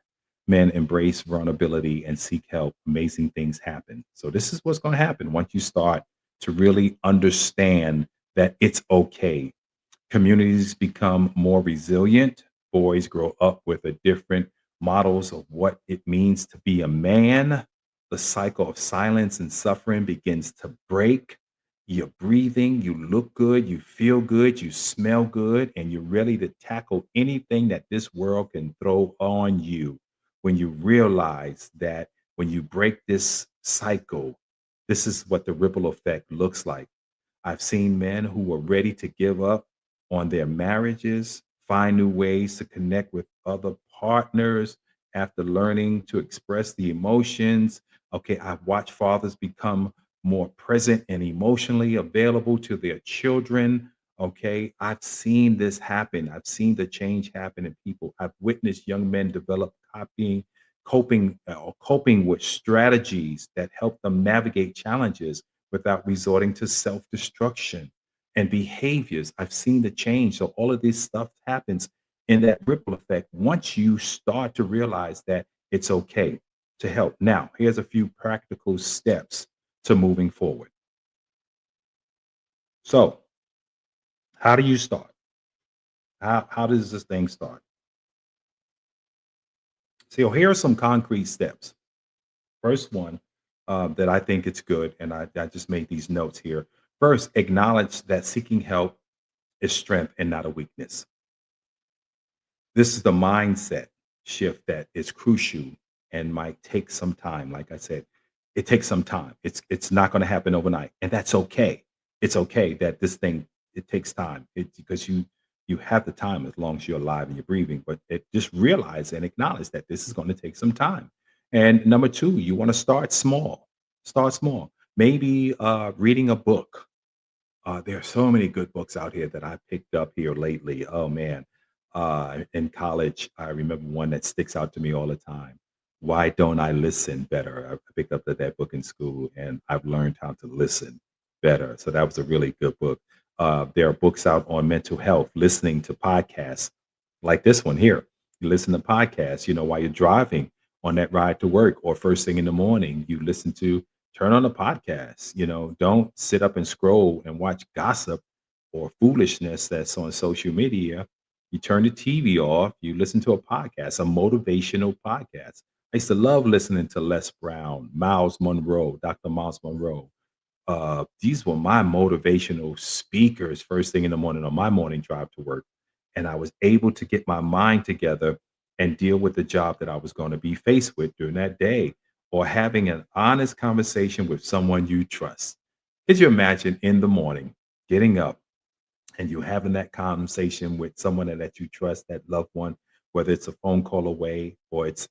men embrace vulnerability and seek help, amazing things happen. So this is what's going to happen once you start to really understand that it's okay. Communities become more resilient. Boys grow up with a different models of what it means to be a man. The cycle of silence and suffering begins to break. You're breathing, you look good, you feel good, you smell good, and you're ready to tackle anything that this world can throw on you. When you realize that when you break this cycle, this is what the ripple effect looks like. I've seen men who were ready to give up on their marriages, find new ways to connect with other partners after learning to express the emotions. Okay, I've watched fathers become more present and emotionally available to their children. Okay, I've seen this happen. I've seen the change happen in people. I've witnessed young men develop coping with strategies that help them navigate challenges without resorting to self-destruction and behaviors. I've seen the change. So all of this stuff happens in that ripple effect once you start to realize that it's okay to help. Now, here's a few practical steps to moving forward. So, how do you start? How does this thing start? So, here are some concrete steps. First one that I think it's good, and I just made these notes here. First, acknowledge that seeking help is strength and not a weakness. This is the mindset shift that is crucial and might take some time. Like I said, it takes some time. It's not going to happen overnight, and that's okay. It's okay that this thing it takes time. Because you have the time as long as you're alive and you're breathing. But just realize and acknowledge that this is going to take some time. And number two, you want to start small. Start small. Maybe reading a book. There are so many good books out here that I picked up here lately. Oh man, in college, I remember one that sticks out to me all the time. Why don't I listen better? I picked up that book in school, and I've learned how to listen better. So that was a really good book. There are books out on mental health, listening to podcasts like this one here. You listen to podcasts, while you're driving on that ride to work or first thing in the morning, you listen to turn on a podcast. Don't sit up and scroll and watch gossip or foolishness that's on social media. You turn the TV off, you listen to a podcast, a motivational podcast. I used to love listening to Les Brown, Miles Monroe, Dr. Miles Monroe. These were my motivational speakers first thing in the morning on my morning drive to work. And I was able to get my mind together and deal with the job that I was going to be faced with during that day, or having an honest conversation with someone you trust. Could you imagine in the morning getting up and you having that conversation with someone that you trust, that loved one, whether it's a phone call away or it's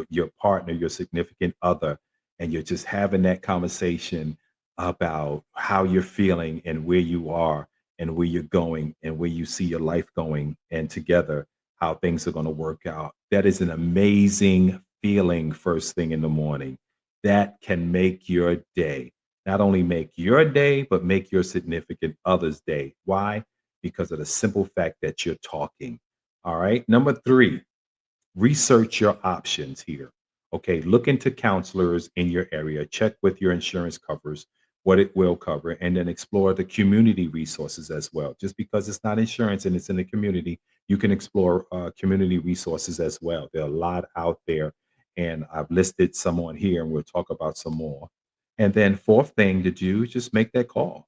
your partner, your significant other, and you're just having that conversation about how you're feeling and where you are and where you're going and where you see your life going, and together how things are going to work out. That is an amazing feeling first thing in the morning. That can make your day. Not only make your day, but make your significant other's day. Why? Because of the simple fact that you're talking. All right. Number three, research your options here. Okay. Look into counselors in your area, check with your insurance covers what it will cover, and then explore the community resources as well. Just because it's not insurance and it's in the community, you can explore community resources as well. There are a lot out there, and I've listed some on here, and we'll talk about some more. And then fourth thing to do, just make that call.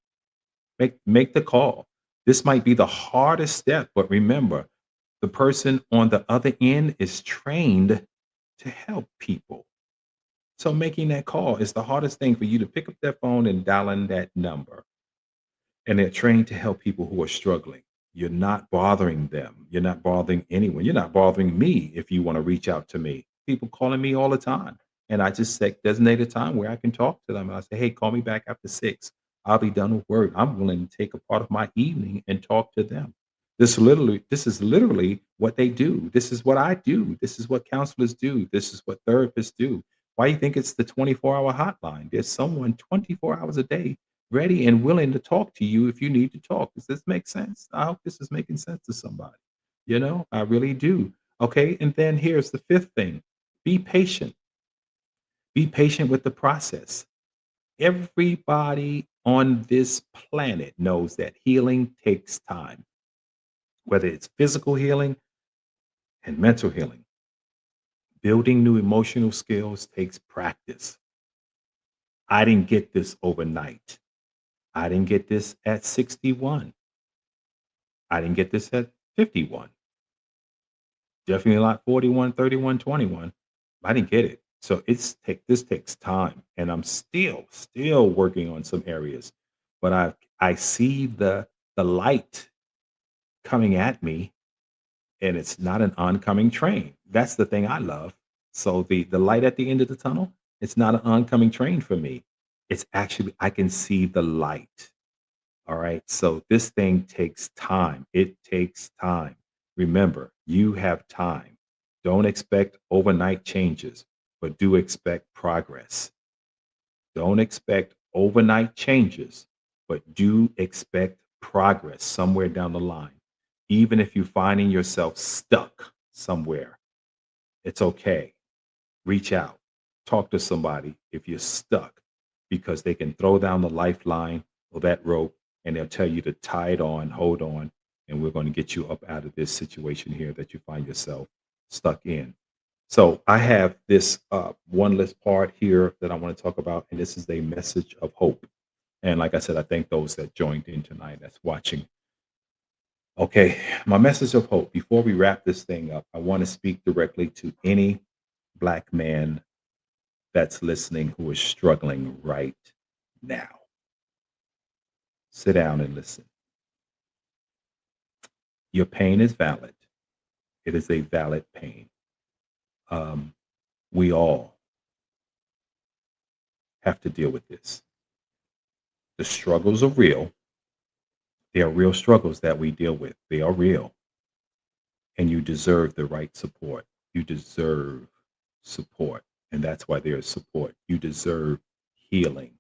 Make the call. This might be the hardest step, but remember, the person on the other end is trained to help people. So making that call is the hardest thing, for you to pick up that phone and dial in that number. And they're trained to help people who are struggling. You're not bothering them. You're not bothering anyone. You're not bothering me if you want to reach out to me. People calling me all the time. And I just say designate a time where I can talk to them. And I say, hey, call me back after 6. I'll be done with work. I'm willing to take a part of my evening and talk to them. This is literally what they do. This is what I do. This is what counselors do. This is what therapists do. Why do you think it's the 24-hour hotline? There's someone 24 hours a day ready and willing to talk to you if you need to talk. Does this make sense? I hope this is making sense to somebody. I really do. Okay. And then here's the fifth thing: be patient. Be patient with the process. Everybody on this planet knows that healing takes time, whether it's physical healing and mental healing. Building new emotional skills takes practice. I didn't get this overnight. I didn't get this at 61. I didn't get this at 51. Definitely not 41, 31, 21. I didn't get it. So this takes time, and I'm still working on some areas, but I see the light coming at me, and it's not an oncoming train. That's the thing I love. So the light at the end of the tunnel, it's not an oncoming train for me. It's actually I can see the light. All right. So this thing takes time. It takes time. Remember, you have time. Don't expect overnight changes. but do expect progress. Don't expect overnight changes, but do expect progress somewhere down the line. Even if you're finding yourself stuck somewhere, it's okay. Reach out, talk to somebody if you're stuck, because they can throw down the lifeline or that rope and they'll tell you to tie it on, hold on, and we're going to get you up out of this situation here that you find yourself stuck in. So I have this one list part here that I want to talk about, and this is a message of hope. And like I said, I thank those that joined in tonight that's watching. Okay, my message of hope. Before we wrap this thing up, I want to speak directly to any Black man that's listening who is struggling right now. Sit down and listen. Your pain is valid. It is a valid pain. Um, we all have to deal with this. The struggles are real. They are real struggles that we deal with. They are real. And you deserve the right support. You deserve support. And that's why there is support. You deserve healing.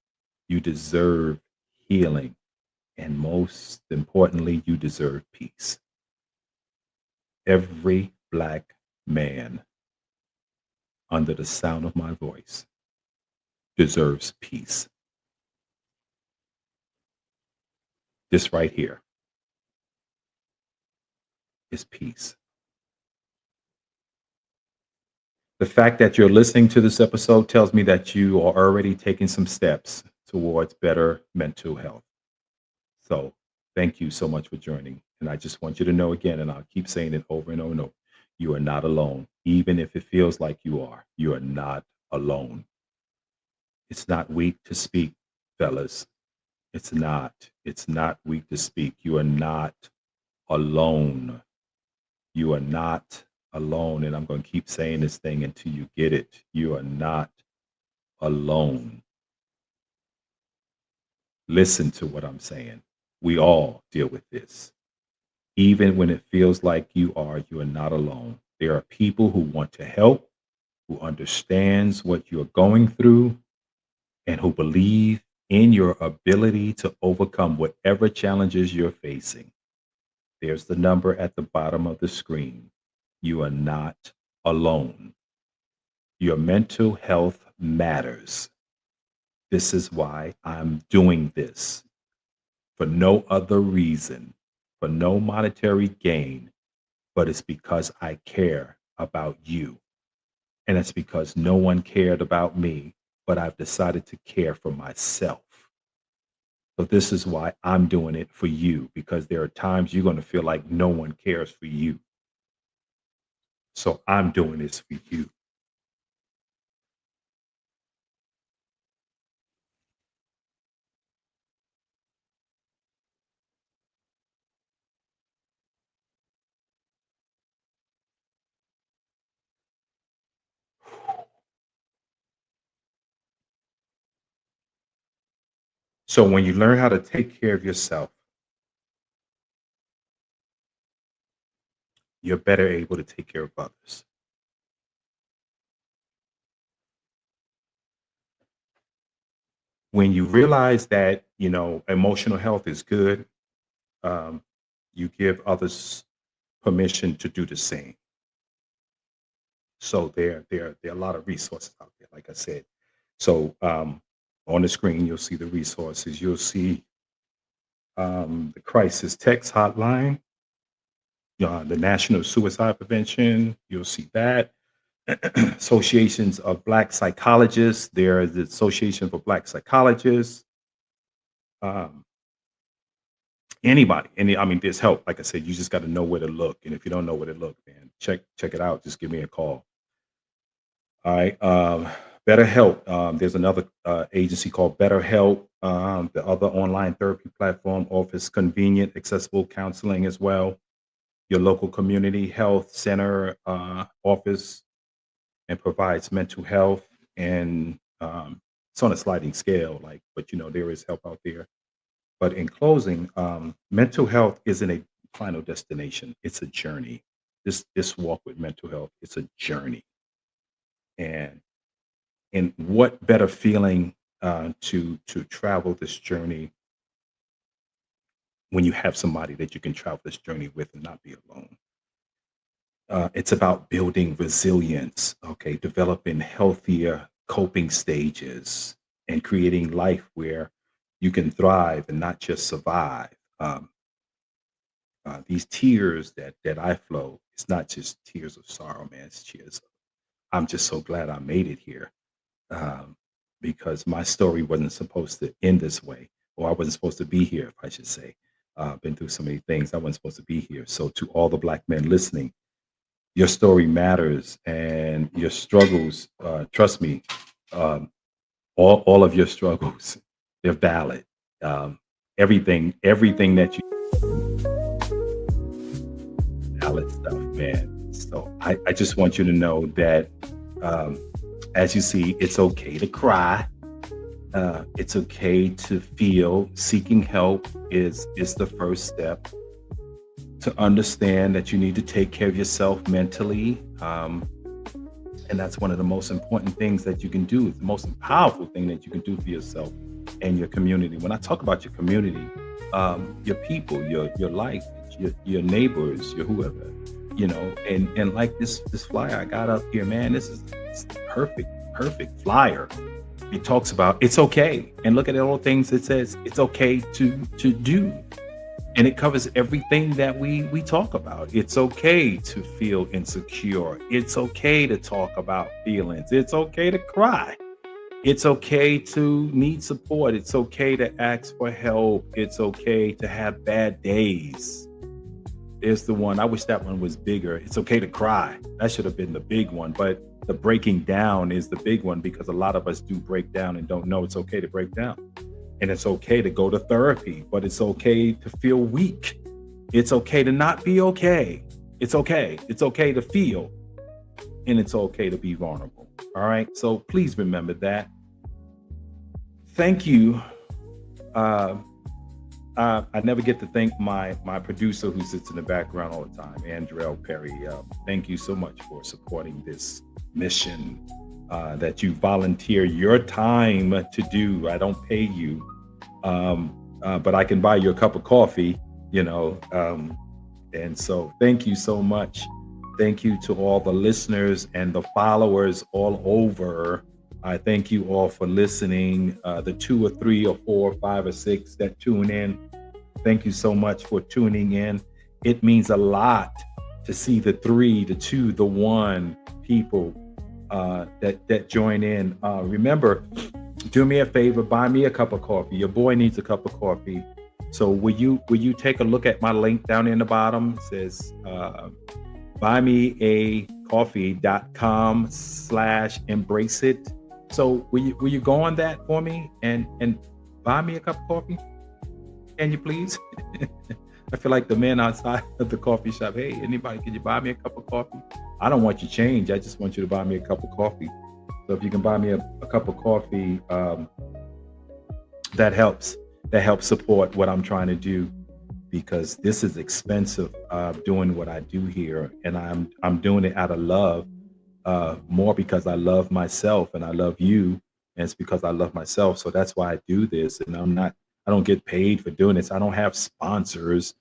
You deserve healing. And most importantly, you deserve peace. Every Black man under the sound of my voice deserves peace. This right here is peace. The fact that you're listening to this episode tells me that you are already taking some steps towards better mental health. So thank you so much for joining. And I just want you to know again, and I'll keep saying it over and over and over, you are not alone. Even if it feels like you are not alone. It's not weak to speak, fellas. It's not. It's not weak to speak. You are not alone. You are not alone. And I'm going to keep saying this thing until you get it. You are not alone. Listen to what I'm saying. We all deal with this. Even when it feels like you are not alone. There are people who want to help, who understands what you're going through, and who believe in your ability to overcome whatever challenges you're facing. There's the number at the bottom of the screen. You are not alone. Your mental health matters. This is why I'm doing this. For no other reason, for no monetary gain, but it's because I care about you. And it's because no one cared about me, but I've decided to care for myself. So this is why I'm doing it for you, because there are times you're going to feel like no one cares for you. So I'm doing this for you. So when you learn how to take care of yourself, you're better able to take care of others. When you realize that, emotional health is good, um, you give others permission to do the same. So there are a lot of resources out there, like I said. So on the screen, you'll see the resources. You'll see the crisis text hotline, the National Suicide Prevention. You'll see that. Associations of Black Psychologists. There is the Association for Black Psychologists. Um, there's help. Like I said, you just got to know where to look. And if you don't know where to look, man, check it out. Just give me a call. All right. BetterHelp. There's another agency called BetterHelp. The other online therapy platform offers convenient, accessible counseling as well. Your local community health center offers and provides mental health, and it's on a sliding scale. But there is help out there. But in closing, mental health isn't a final destination; it's a journey. This walk with mental health, it's a journey. And And what better feeling to travel this journey when you have somebody that you can travel this journey with and not be alone. It's about building resilience, okay, developing healthier coping stages, and creating life where you can thrive and not just survive. These tears that I flow, it's not just tears of sorrow, man. It's tears. I'm just so glad I made it here, um, because my story wasn't supposed to end this way, or I wasn't supposed to be here, if I should say. Been through so many things. I wasn't supposed to be here. So, to all the Black men listening, your story matters, and your struggles. Trust me, um, all of your struggles, they're valid. Um, everything that you valid stuff, man. So I just want you to know that, um, as you see, it's okay to cry. It's okay to feel. Seeking help is the first step to understand that you need to take care of yourself mentally. And that's one of the most important things that you can do. It's the most powerful thing that you can do for yourself and your community. When I talk about your community, your people, your life, your neighbors, your whoever, and like this flyer I got up here, man, this is it's the perfect flyer. It talks about it's okay, and look at all the things it says. It's okay to do, and it covers everything that we talk about. It's okay to feel insecure. It's okay to talk about feelings. It's okay to cry. It's okay to need support. It's okay to ask for help. It's okay to have bad days. There's the one. I wish that one was bigger. It's okay to cry. That should have been the big one, but the breaking down is the big one, because a lot of us do break down and don't know it's okay to break down. And it's okay to go to therapy, but it's okay to feel weak. It's okay to not be okay. It's okay. It's okay to feel, and it's okay to be vulnerable. All right. So please remember that. Thank you. Uh, I never get to thank my producer who sits in the background all the time, Andrell Perry. Thank you so much for supporting this mission that you volunteer your time to do. I don't pay you, but I can buy you a cup of coffee, and so thank you so much. Thank you to all the listeners and the followers all over. I thank you all for listening. The 2 or 3 or 4 or 5 or 6 that tune in. Thank you so much for tuning in. It means a lot to see the 3, the 2, the 1 people that join in. Remember, do me a favor, buy me a cup of coffee. Your boy needs a cup of coffee. So will you take a look at my link down in the bottom? It says buymeacoffee.com/embrace it. So will you go on that for me and buy me a cup of coffee? Can you please? I feel like the man outside of the coffee shop. Hey, anybody, can you buy me a cup of coffee? I don't want your change. I just want you to buy me a cup of coffee. So if you can buy me a cup of coffee, that helps. That helps support what I'm trying to do, because this is expensive, doing what I do here, and I'm doing it out of love, more because I love myself and I love you, and it's because I love myself. So that's why I do this, and I don't get paid for doing this. I don't have sponsors.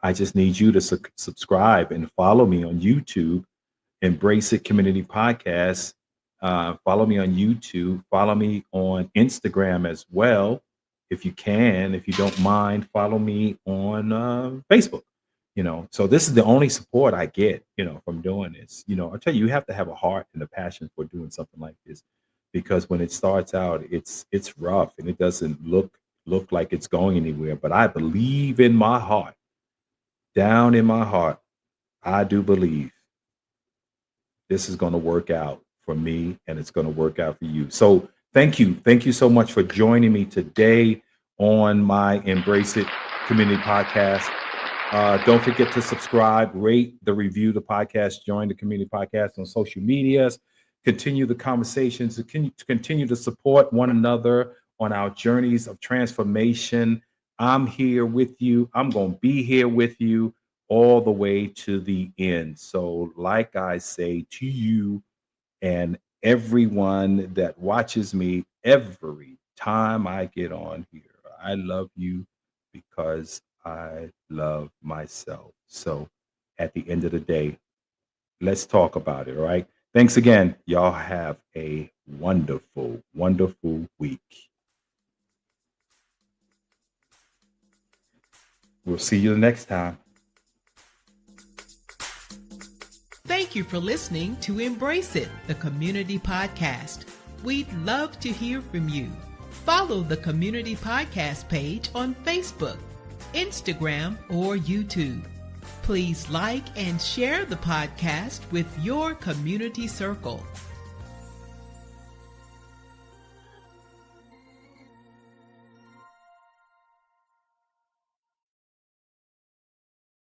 I just need you to subscribe and follow me on YouTube, Embrace It Community Podcast. Follow me on YouTube. Follow me on Instagram as well, if you can. If you don't mind, follow me on Facebook. So this is the only support I get, from doing this. I tell you, you have to have a heart and a passion for doing something like this, because when it starts out, it's rough and it doesn't look like it's going anywhere. But I believe in my heart, down in my heart, I do believe this is going to work out for me, and it's going to work out for you. So thank you so much for joining me today on my Embrace It Community Podcast. Don't forget to subscribe, rate, review the podcast, join the community podcast on social medias, continue the conversations, to continue to support one another on our journeys of transformation. I'm here with you. I'm going to be here with you all the way to the end. So like I say to you and everyone that watches me every time I get on here. I love you because I love myself. So at the end of the day, let's talk about it, all right? Thanks again. Y'all have a wonderful, wonderful week. We'll see you the next time. Thank you for listening to Embrace It, the Community Podcast. We'd love to hear from you. Follow the Community Podcast page on Facebook, Instagram, or YouTube. Please like and share the podcast with your community circle.